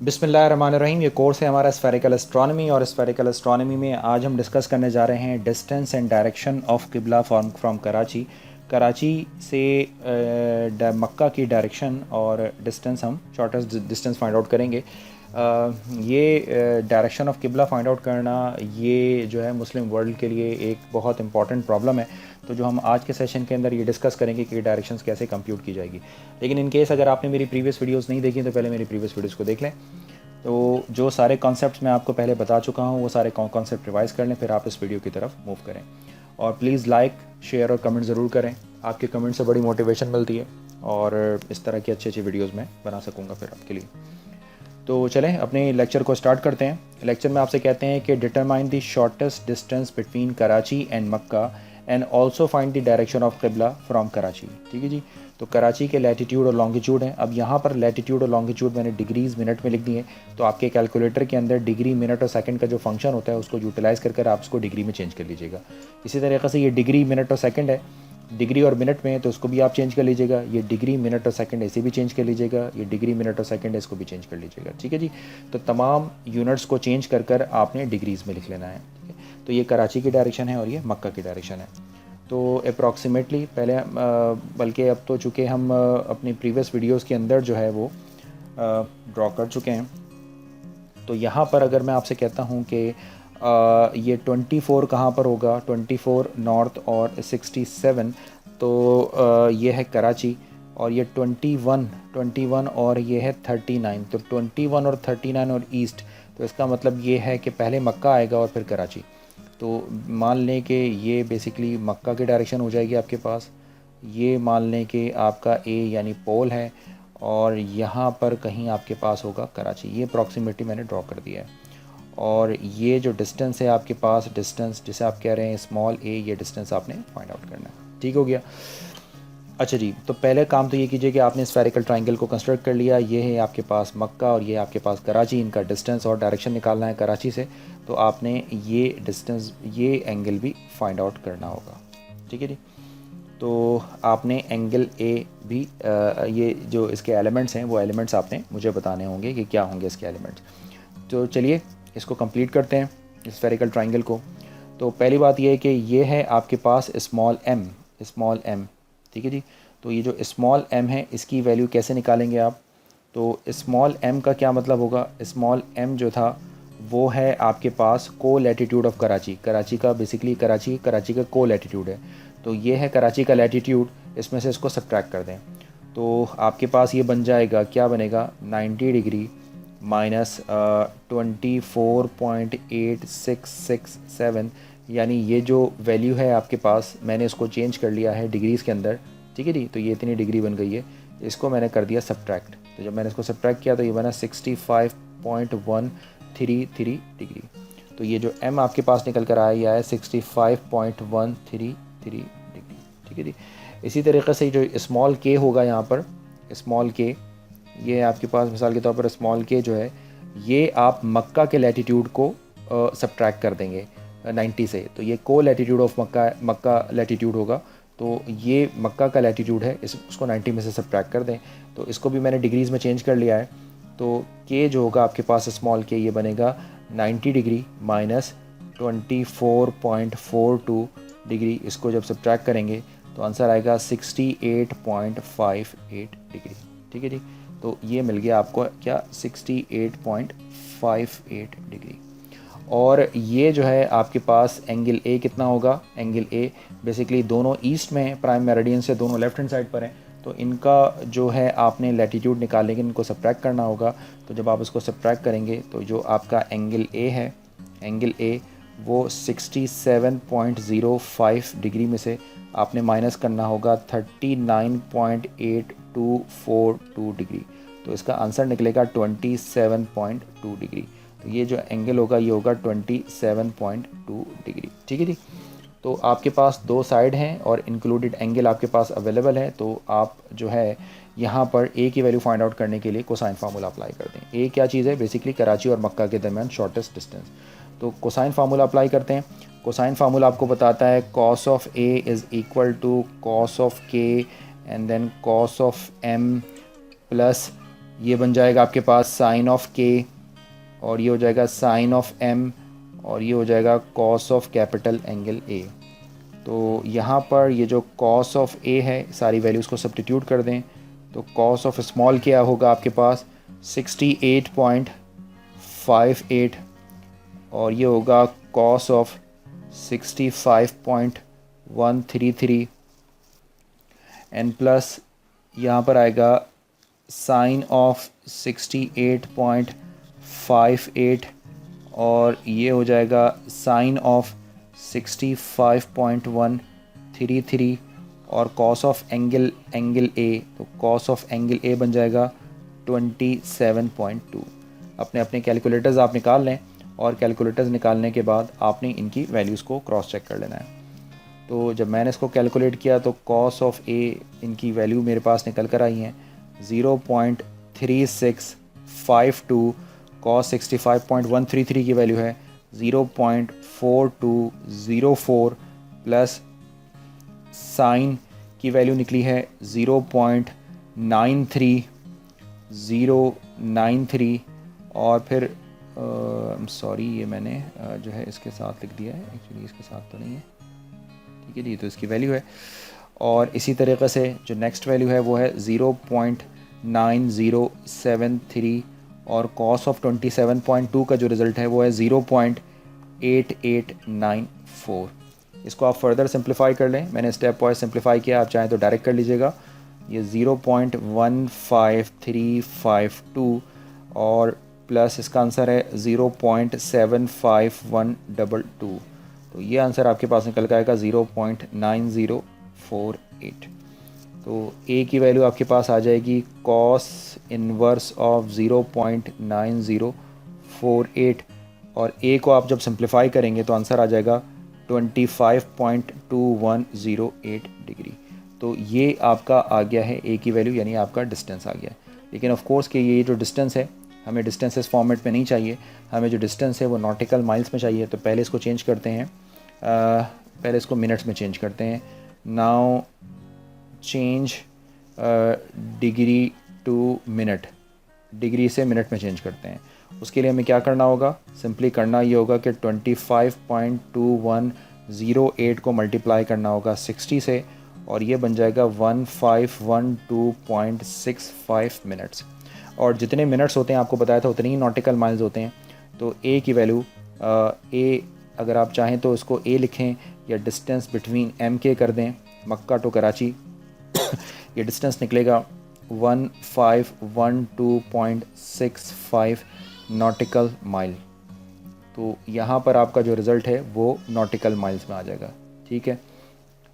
बिस्मिल्लाहिर्रहमानिर्रहीम। ये कोर्स है हमारा स्फेरिकल एस्ट्रोनॉमी, और स्फेरिकल एस्ट्रोनॉमी में आज हम डिस्कस करने जा रहे हैं डिस्टेंस एंड डायरेक्शन ऑफ किबला फ्रॉम कराची। कराची से मक्का की डायरेक्शन और डिस्टेंस, हम शॉर्टेस्ट डिस्टेंस फाइंड आउट करेंगे। ये डायरेक्शन ऑफ किबला फाइंड आउट करना, ये जो है मुस्लिम वर्ल्ड के लिए एक बहुत इंपॉर्टेंट प्रॉब्लम है। तो जो हम आज के सेशन के अंदर ये डिस्कस करेंगे कि डायरेक्शंस कैसे कंप्यूट की जाएगी। लेकिन इन केस अगर आपने मेरी प्रीवियस वीडियोस नहीं देखी तो पहले मेरी प्रीवियस वीडियोस को देख लें। तो जो सारे कॉन्सेप्ट्स मैं आपको पहले बता चुका हूँ वो सारे कॉन्सेप्ट रिवाइज़ कर लें, फिर आप इस वीडियो की तरफ मूव करें। और प्लीज़ लाइक, शेयर और कमेंट ज़रूर करें। आपके कमेंट से बड़ी मोटिवेशन मिलती है और इस तरह की अच्छी अच्छी वीडियोज़ मैं बना सकूँगा फिर आपके लिए। तो चलें अपने लेक्चर को स्टार्ट करते हैं। लेक्चर में आपसे कहते हैं कि determine the shortest distance between Karachi and Mecca and also find the direction of किबला फ्रॉम कराची। ठीक है जी। तो कराची के लैटिट्यूड और लॉन्गिट्यूड हैं। अब यहाँ पर लैटिट्यूड और लॉन्गिट्यूड मैंने डिग्रीज़ मिनट में लिख दिए। तो आपके कैलकुलेटर के अंदर डिग्री, मिनट और सेकंड का जो फंक्शन होता है उसको यूटिलाइज़ कर आप उसको डिग्री में चेंज कर लीजिएगा। इसी तरीके से ये डिग्री, मिनट और सेकंड है, डिग्री और मिनट में, तो उसको भी आप चेंज कर लीजिएगा। ये डिग्री, मिनट और सेकंड ऐसे भी चेंज कर लीजिएगा। ये डिग्री, मिनट और सेकंड है, इसको भी चेंज कर लीजिएगा। ठीक है जी। तो तमाम यूनिट्स को चेंज कर आपने डिग्रीज़ में लिख लेना है। ठीक है। तो ये कराची की डायरेक्शन है और ये मक्का की डायरेक्शन है। तो अप्रॉक्सीमेटली पहले बल्कि अब तो चूँकि हम अपनी प्रीवियस वीडियोज़ के अंदर जो है वो ड्रॉ कर चुके हैं। तो यहाँ पर अगर मैं आपसे कहता हूँ कि ये 24 कहाँ पर होगा, 24 नॉर्थ और 67, तो ये है कराची। और ये 21 और ये है 39। तो 21 और 39 और ईस्ट, तो इसका मतलब ये है कि पहले मक्का आएगा और फिर कराची। तो मान लें कि ये बेसिकली मक्का की डायरेक्शन हो जाएगी आपके पास। ये मान लें कि आपका ए यानी पोल है और यहाँ पर कहीं आपके पास होगा कराची। ये अप्रॉक्सीमेटली मैंने ड्रॉ कर दिया है। और ये जो डिस्टेंस है आपके पास, डिस्टेंस जिसे आप कह रहे हैं स्मॉल ए, ये डिस्टेंस आपने फाइंड आउट करना है। ठीक हो गया। अच्छा जी। तो पहले काम तो ये कीजिए कि आपने स्फेरिकल ट्राइंगल को कंस्ट्रक्ट कर लिया। ये है आपके पास मक्का और ये आपके पास कराची। इनका डिस्टेंस और डायरेक्शन निकालना है कराची से। तो आपने ये डिस्टेंस, ये एंगल भी फाइंड आउट करना होगा। ठीक है जी। तो आपने एंगल ए भी ये जो इसके एलिमेंट्स हैं वो एलिमेंट्स आपने मुझे बताने होंगे कि क्या होंगे इसके एलिमेंट्स। तो चलिए इसको कंप्लीट करते हैं, स्फेरिकल ट्राइंगल को। तो पहली बात ये है कि ये है आपके पास स्मॉल एम। ठीक है जी। तो ये जो स्मॉल एम है इसकी वैल्यू कैसे निकालेंगे आप? तो स्मॉल एम का क्या मतलब होगा? स्मॉल एम जो था वो है आपके पास को लैटिट्यूड ऑफ कराची। कराची का बेसिकली कराची का को लैटिट्यूड है। तो ये है कराची का लैटिट्यूड, इसमें से इसको सब्ट्रैक्ट कर दें तो आपके पास ये बन जाएगा, क्या बनेगा, 90 डिग्री माइनस 24.8667, यानी ये जो वैल्यू है आपके पास, मैंने इसको चेंज कर लिया है डिग्रीज़ के अंदर। ठीक है जी। तो ये इतनी डिग्री बन गई है, इसको मैंने कर दिया सब्ट्रैक्ट। तो जब मैंने इसको सब्ट्रैक्ट किया तो ये बना 65.133 डिग्री। तो ये जो m आपके पास निकल कर आया है 65.133 डिग्री। ठीक है जी। इसी तरीके से जो स्मॉल k होगा यहाँ पर, स्मॉल k, ये आपके पास मिसाल के तौर पर स्मॉल k जो है, ये आप मक्का के लैटिट्यूड को सब्ट्रैक्ट कर देंगे 90 से। तो ये को लैटिट्यूड ऑफ मक्का लैटिट्यूड होगा। तो ये मक्का का लैटिट्यूड है, उसको 90 में से सब्ट्रैक्ट कर दें। तो इसको भी मैंने डिग्रीज़ में चेंज कर लिया है। तो k जो होगा आपके पास स्मॉल k, ये बनेगा 90 डिग्री माइनस 24.42 डिग्री। इसको जब सब्ट्रैक्ट करेंगे तो आंसर आएगा 68.58 डिग्री। ठीक है जी। तो ये मिल गया आपको क्या, 68.58 डिग्री। और ये जो है आपके पास एंगल ए कितना होगा? एंगल ए बेसिकली दोनों ईस्ट में है, प्राइम मेरिडियन से दोनों लेफ्ट हैंड साइड पर हैं। तो इनका जो है आपने लैटिट्यूड निकालेंगे, इनको सब्ट्रैक्ट करना होगा। तो जब आप इसको सब्ट्रैक्ट करेंगे तो जो आपका एंगल ए है, एंगल ए वो 67.05 डिग्री में से आपने माइनस करना होगा 39.8242 डिग्री। तो इसका आंसर निकलेगा 27.2 डिग्री। तो ये जो एंगल होगा ये होगा 27.2 डिग्री। ठीक है जी। तो आपके पास दो साइड हैं और इंक्लूडेड एंगल आपके पास अवेलेबल है। तो आप जो है यहाँ पर ए की वैल्यू फाइंड आउट करने के लिए कोसाइन फार्मूला अप्लाई कर दें। ए क्या चीज़ है? बेसिकली कराची और मक्का के दरमियान शॉर्टेस्ट डिस्टेंस। तो कोसाइन फार्मूला अप्लाई करते हैं। कोसाइन फार्मूला आपको बताता है cos of A is equal to cos of K and then cos of M plus ये बन जाएगा आपके पास साइन ऑफ के, और ये हो जाएगा साइन ऑफ एम, और ये हो जाएगा cos of capital angle A. तो यहाँ पर ये जो कॉस ऑफ ए है, सारी वैल्यूज़ को सब्स्टिट्यूट कर दें, तो कॉस ऑफ स्मॉल क्या होगा आपके पास 68.58, और ये होगा कॉस ऑफ 65.133, एंड प्लस यहाँ पर आएगा साइन ऑफ 68.58, और ये हो जाएगा साइन ऑफ 65.133, और कॉस ऑफ एंगल ए, तो कॉस ऑफ एंगल ए बन जाएगा 27.2। अपने अपने कैलकुलेटर्स आप निकाल लें, और कैलकुलेटर्स निकालने के बाद आपने इनकी वैल्यूज़ को क्रॉस चेक कर लेना है। तो जब मैंने इसको कैलकुलेट किया तो कॉस ऑफ ए, इनकी वैल्यू मेरे पास निकल कर आई हैं 0.3652, कॉस 65.133 की वैल्यू है 0.4204, प्लस साइन की वैल्यू निकली है 0.93, और फिर सॉरी ये मैंने जो है इसके साथ लिख दिया है, एक्चुअली इसके साथ तो नहीं है, ठीक है जी। तो इसकी वैल्यू है, और इसी तरीक़े से जो नेक्स्ट वैल्यू है वो है 0.9073, और कॉस ऑफ 27.2 का जो रिज़ल्ट है वो है 0.8894। इसको आप फर्दर सिंप्लीफाई कर लें, मैंने स्टेप वाइज सिंप्लीफाई किया, आप चाहें तो डायरेक्ट कर लीजिएगा। ये 0.15352, और प्लस इसका आंसर है 0.75122, तो ये आंसर आपके पास निकल के आएगा 0.9048। तो ए की वैल्यू आपके पास आ जाएगी कॉस इनवर्स ऑफ 0.9048, और ए को आप जब सिंप्लीफाई करेंगे तो आंसर आ जाएगा 25.2108 डिग्री। तो ये आपका आ गया है ए की वैल्यू, यानी आपका डिस्टेंस आ गया। लेकिन ऑफ कोर्स कि ये जो डिस्टेंस है हमें डिस्टेंस इस फॉर्मेट में नहीं चाहिए, हमें जो डिस्टेंस है वो नॉटिकल माइल्स में चाहिए। तो पहले इसको चेंज करते हैं, पहले इसको मिनट्स में चेंज करते हैं। Now change degree to minute, degree से मिनट में चेंज करते हैं। उसके लिए हमें क्या करना होगा, सिंपली करना ये होगा कि 25.2108 को मल्टीप्लाई करना होगा 60 से, और ये बन जाएगा 1512.65 मिनट्स। और जितने मिनट्स होते हैं आपको बताया था उतने ही नॉटिकल माइल्स होते हैं। तो ए की वैल्यू ए, अगर आप चाहें तो इसको ए लिखें, या डिस्टेंस बिटवीन एम के कर दें, मक्का टू कराची ये डिस्टेंस निकलेगा 1512.65 नॉटिकल माइल। तो यहाँ पर आपका जो रिज़ल्ट है वो नॉटिकल माइल्स में आ जाएगा, ठीक है।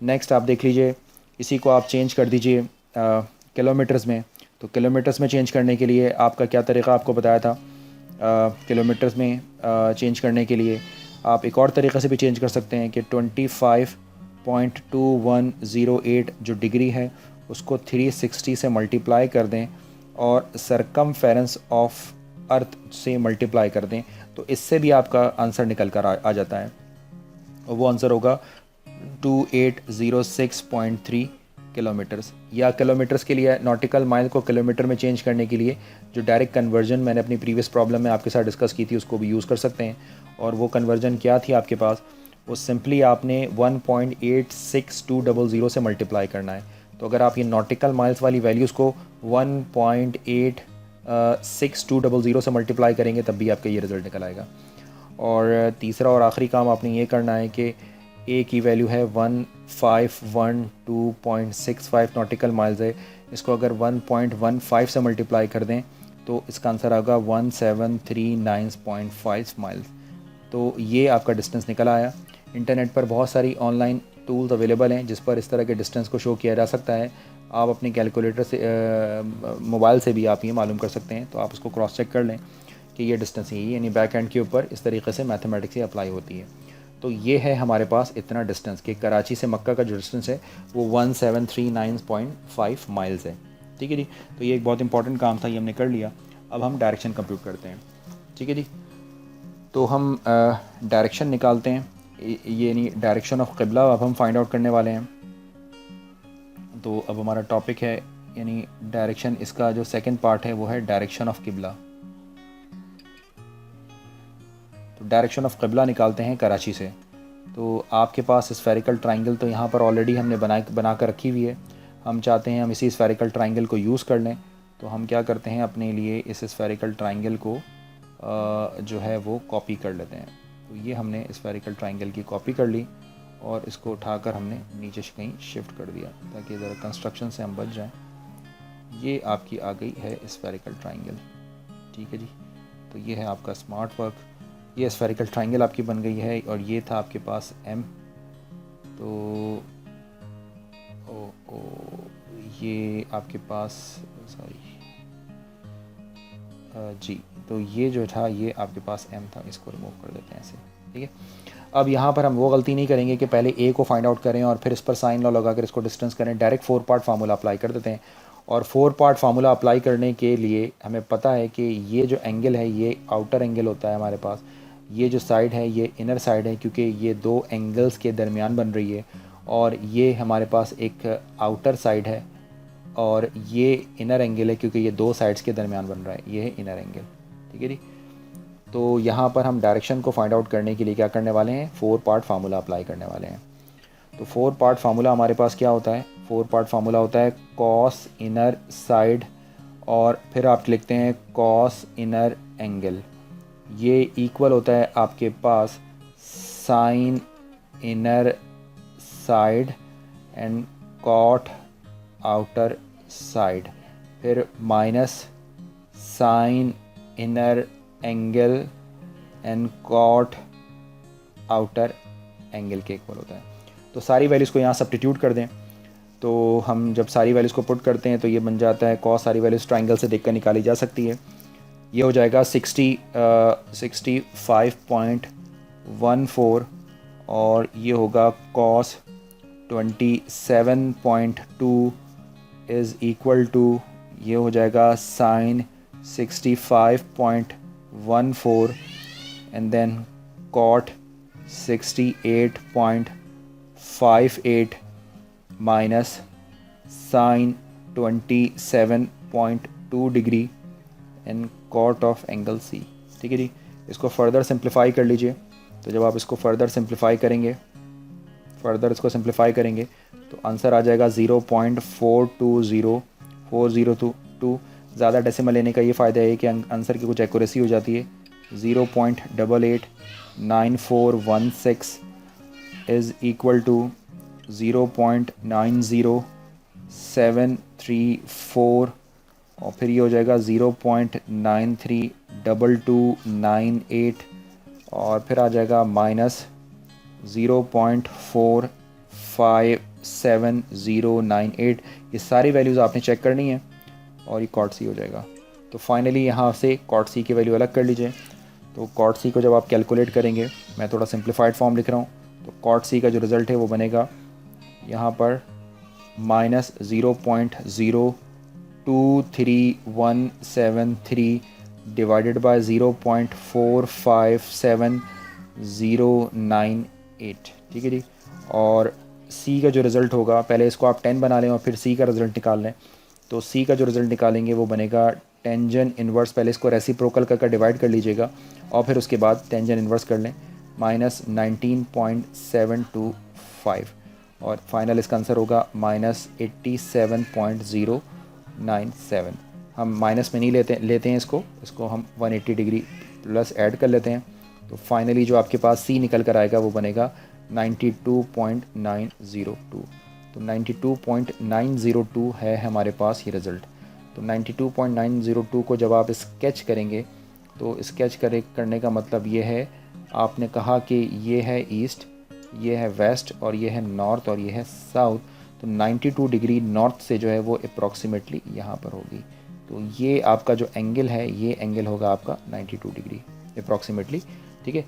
नेक्स्ट आप देख लीजिए, इसी को आप चेंज कर दीजिए किलोमीटर्स में। तो किलोमीटर्स में चेंज करने के लिए आपका क्या तरीक़ा आपको बताया था, किलोमीटर्स में चेंज करने के लिए आप एक और तरीक़े से भी चेंज कर सकते हैं कि 25.2108 जो डिग्री है उसको 360 से मल्टीप्लाई कर दें, और सरकमफेरेंस ऑफ अर्थ से मल्टीप्लाई कर दें, तो इससे भी आपका आंसर निकल कर आ जाता है, और वो आंसर होगा 2806.3 किलोमीटर्स। या किलोमीटर्स के लिए नॉटिकल माइल को किलोमीटर में चेंज करने के लिए जो डायरेक्ट कन्वर्जन मैंने अपनी प्रीवियस प्रॉब्लम में आपके साथ डिस्कस की थी उसको भी यूज़ कर सकते हैं। और वो कन्वर्जन क्या थी आपके पास, वो सिंपली आपने 1.86200 से मल्टीप्लाई करना है। तो अगर आप ये नॉटिकल माइल्स वाली वैल्यूज़ को 1.86200 से मल्टीप्लाई करेंगे तब भी आपका ये रिज़ल्ट निकल आएगा। और तीसरा और आखिरी काम आपने ये करना है कि ए की वैल्यू है 1512.65 नॉटिकल माइल्स है, इसको अगर 1.15 से मल्टीप्लाई कर दें तो इसका आंसर आएगा 1739.5 माइल्स। तो ये आपका डिस्टेंस निकल आया। इंटरनेट पर बहुत सारी ऑनलाइन टूल्स अवेलेबल हैं जिस पर इस तरह के डिस्टेंस को शो किया जा सकता है। आप अपने कैलकुलेटर से मोबाइल से भी आप ये मालूम कर सकते हैं। तो आप उसको क्रॉस चेक कर लें कि ये डिस्टेंस यही, यानी बैक एंड के ऊपर इस तरीके से मैथमेटिक्स ही अप्लाई होती है। तो ये है हमारे पास इतना डिस्टेंस कि कराची से मक्का का जो डिस्टेंस है वो 1739.5 माइल्स है। ठीक है जी। तो ये एक बहुत इंपॉर्टेंट काम था, ये हमने कर लिया। अब हम डायरेक्शन कंप्यूट करते हैं। ठीक है जी। तो हम डायरेक्शन निकालते हैं, ये नहीं डायरेक्शन ऑफ क़िबला अब हम फाइंड आउट करने वाले हैं। तो अब हमारा टॉपिक है यानी डायरेक्शन, इसका जो सेकंड पार्ट है वो है डायरेक्शन ऑफ किबला। तो डायरेक्शन ऑफ किबला निकालते हैं कराची से। तो आपके पास स्फेरिकल ट्रायंगल तो यहाँ पर ऑलरेडी हमने बना कर रखी हुई है। हम चाहते हैं हम इसी स्फेरिकल ट्रायंगल को यूज़ कर लें। तो हम क्या करते हैं, अपने लिए इस स्फेरिकल ट्रायंगल को जो है वो कॉपी कर लेते हैं। तो ये हमने स्फेरिकल ट्रायंगल की कॉपी कर ली और इसको उठाकर हमने नीचे से कहीं शिफ्ट कर दिया ताकि ज़रा कंस्ट्रक्शन से हम बच जाएं। ये आपकी आ गई है स्फेरिकल ट्रायंगल, ठीक है जी। तो ये है आपका स्मार्ट वर्क, ये स्फेरिकल ट्रायंगल आपकी बन गई है। और ये था आपके पास M। तो ये आपके पास सॉरी जी, तो ये जो था ये आपके पास M था, इसको रिमूव कर देते हैं ऐसे, ठीक है। अब यहाँ पर हम वो गलती नहीं करेंगे कि पहले A को फाइंड आउट करें और फिर इस पर साइन लॉ लगा कर इसको डिस्टेंस करें। डायरेक्ट 4 पार्ट फार्मूला अप्लाई कर देते हैं। और 4 पार्ट फार्मूला अप्लाई करने के लिए हमें पता है कि ये जो एंगल है ये आउटर एंगल होता है हमारे पास, ये जो साइड है ये इनर साइड है, क्योंकि ये दो एंगल्स के दरमियान बन रही है। और ये हमारे पास एक आउटर साइड है और ये इनर एंगल है, क्योंकि ये दो साइड्स के दरमियान बन रहा है, ये है इनर एंगल, ठीक है जी। तो यहाँ पर हम डायरेक्शन को फाइंड आउट करने के लिए क्या करने वाले हैं, 4 पार्ट फार्मूला अप्लाई करने वाले हैं। तो 4 पार्ट फार्मूला हमारे पास क्या होता है, 4 पार्ट फार्मूला होता है कॉस इनर साइड और फिर आप लिखते हैं कॉस इनर एंगल, ये इक्वल होता है आपके पास sine inner side and cot outer side, फिर minus sine inner angle and cot outer angle के इक्वल होता है। तो सारी वैल्यूज़ को यहाँ सब्स्टिट्यूट कर दें। तो हम जब सारी वैल्यूज़ को पुट करते हैं तो ये बन जाता है, कॉस सारी वैल्यूज़ ट्रायंगल से देखकर निकाली जा सकती है। ये हो जाएगा 65.14 और ये होगा कॉस 27.2 इज़ इक्वल टू, ये हो जाएगा sine 65.14 and then cot 68.58 minus sine 27.2 degree and cot of angle C, ठीक है जी। इसको फर्दर सिंप्लीफाई कर लीजिए। तो जब आप इसको फर्दर इसको सिंप्लीफाई करेंगे तो आंसर आ जाएगा 0.420402। ज़्यादा डेसिमल लेने का ये फ़ायदा है कि आंसर की कुछ एक्यूरेसी हो जाती है। 0.889416 इज़ इक्वल टू 0.90734 और फिर ये हो जाएगा 0.932298 और फिर आ जाएगा माइनस 0.45798। ये सारी वैल्यूज़ आपने चेक करनी है और ये कॉट C हो जाएगा। तो फाइनली यहाँ से कॉट C की वैल्यू अलग कर लीजिए। तो कॉट C को जब आप कैलकुलेट करेंगे, मैं थोड़ा सिंप्लीफाइड फॉर्म लिख रहा हूँ, तो कॉट C का जो रिज़ल्ट है वो बनेगा यहाँ पर माइनस 0.023173 डिवाइडेड बाय 0.457098, ठीक है जी। और C का जो रिज़ल्ट होगा, पहले इसको आप 10 बना लें और फिर C का रिज़ल्ट निकाल लें। तो C का जो रिज़ल्ट निकालेंगे वो बनेगा टेंजन इन्वर्स, पहले इसको रेसिप्रोकल कर डिवाइड कर लीजिएगा और फिर उसके बाद टेंजन इन्वर्स कर लें, माइनस 19.725 और फाइनल इसका आंसर होगा माइनस 87.097। हम माइनस में नहीं लेते हैं इसको हम 180 डिग्री प्लस ऐड कर लेते हैं। तो फाइनली जो आपके पास C निकल कर आएगा वो बनेगा 92.902। तो 92.902 है हमारे पास ये रिज़ल्ट। तो 92.902 को जब आप स्केच करेंगे तो स्केच करने का मतलब ये है, आपने कहा कि ये है ईस्ट, ये है वेस्ट और ये है नॉर्थ और ये है साउथ। तो 92 डिग्री नॉर्थ से जो है वो अप्रॉक्सीमेटली यहाँ पर होगी। तो ये आपका जो एंगल है ये एंगल होगा आपका 92 डिग्री अप्रॉक्सीमेटली, ठीक है।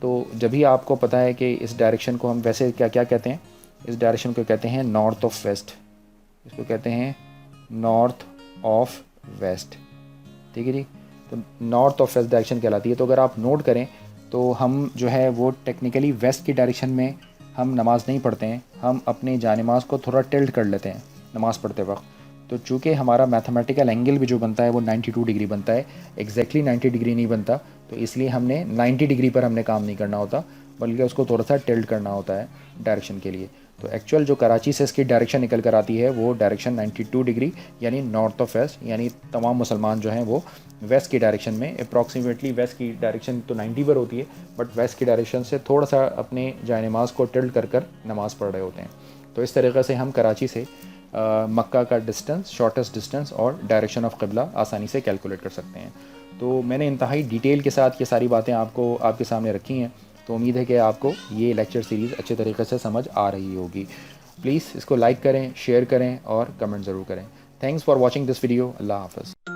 तो जब भी आपको पता है कि इस डायरेक्शन को हम वैसे क्या कहते हैं, इस डायरेक्शन को कहते हैं नॉर्थ ऑफ वेस्ट, इसको कहते हैं नॉर्थ ऑफ वेस्ट, ठीक है जी। तो नॉर्थ ऑफ वेस्ट डायरेक्शन कहलाती है। तो अगर आप नोट करें तो हम जो है वो टेक्निकली वेस्ट की डायरेक्शन में हम नमाज़ नहीं पढ़ते हैं, हम अपने जानिमाज़ को थोड़ा टिल्ट कर लेते हैं नमाज़ पढ़ते वक्त। तो चूँकि हमारा मैथमेटिकल एंगल भी जो बनता है वो 92 डिग्री बनता है, एग्जैक्टली 90 डिग्री नहीं बनता, तो इसलिए हमने 90 डिग्री पर हमने काम नहीं करना होता, बल्कि उसको थोड़ा सा टिल्ट करना होता है डायरेक्शन के लिए। तो एक्चुअल जो कराची से इसकी डायरेक्शन निकल कर आती है वो डायरेक्शन 92 डिग्री यानी नॉर्थ ऑफ वेस्ट, यानी तमाम मुसलमान जो हैं वो वेस्ट की डायरेक्शन में, अप्रॉक्सीमेटली वेस्ट की डायरेक्शन तो 90 पर होती है, बट वेस्ट की डायरेक्शन से थोड़ा सा अपने जाए नमाज को टिल्ट कर कर नमाज़ पढ़ रहे होते हैं। तो इस तरीक़े से हम कराची से मक्का का डिस्टेंस, शॉर्टेस्ट डिस्टेंस और डायरेक्शन ऑफ क़िबला आसानी से कैलकुलेट कर सकते हैं। तो मैंने इंतहाई डिटेल के साथ ये सारी बातें आपको आपके सामने रखी हैं, तो उम्मीद है कि आपको ये लेक्चर सीरीज़ अच्छे तरीके से समझ आ रही होगी। प्लीज़ इसको लाइक करें, शेयर करें और कमेंट ज़रूर करें। Thanks for watching this video. अल्लाह हाफ़िज़।